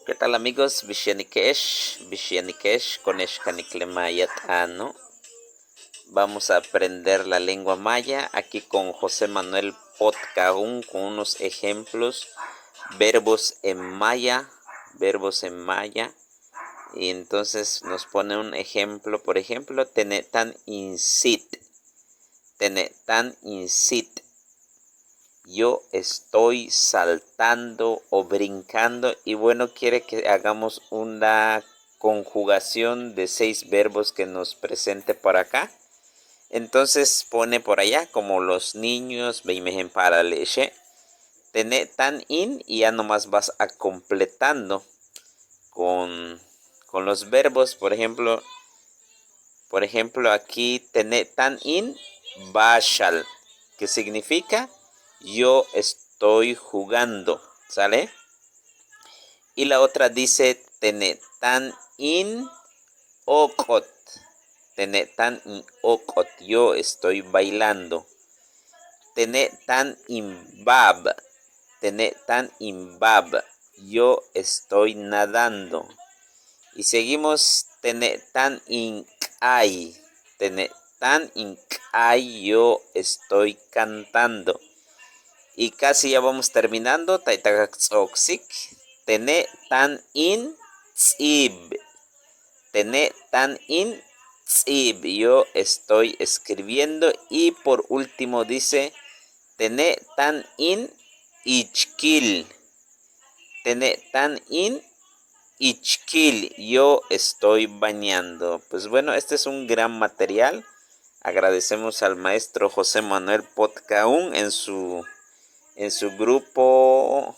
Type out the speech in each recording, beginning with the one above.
¿Qué tal amigos? Vishianikesh, Konesh Kaniklemayat Ano. Vamos a aprender la lengua maya aquí con José Manuel Potcaún con unos ejemplos, verbos en maya. Y entonces nos pone un ejemplo, por ejemplo, tenetan insit. Yo estoy saltando o brincando, y bueno, quiere que hagamos una conjugación de 6 verbos que nos presente por acá. Entonces pone por allá como los niños, veimejen para leche, tené tan in, y ya nomás vas a completando con los verbos. Por ejemplo aquí tené tan in bashal, que significa yo estoy jugando, ¿sale? Y la otra dice tenetan in okot. Tenetan in okot, yo estoy bailando. Tenetan in bab. Tenetan in bab, yo estoy nadando. Y seguimos tenetan in k'ay. Tenetan in k'ay, yo estoy cantando. Y casi ya vamos terminando. Taitakaxoxik. Tene tan in tzib. Tene tan in tzib. Yo estoy escribiendo. Y por último dice tene tan in ichkil. Tene tan in ichkil. Yo estoy bañando. Pues bueno, este es un gran material. Agradecemos al maestro José Manuel Potcaún en su grupo,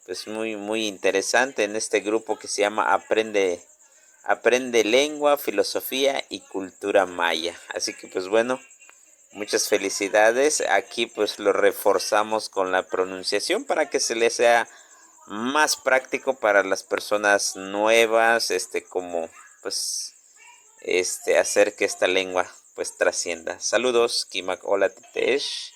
pues muy interesante, en este grupo que se llama Aprende Lengua, Filosofía y Cultura Maya. Así que pues bueno, muchas felicidades. Aquí pues lo reforzamos con la pronunciación para que se les sea más práctico para las personas nuevas, como pues hacer que esta lengua pues trascienda. Saludos, Kimak Hola Titesh.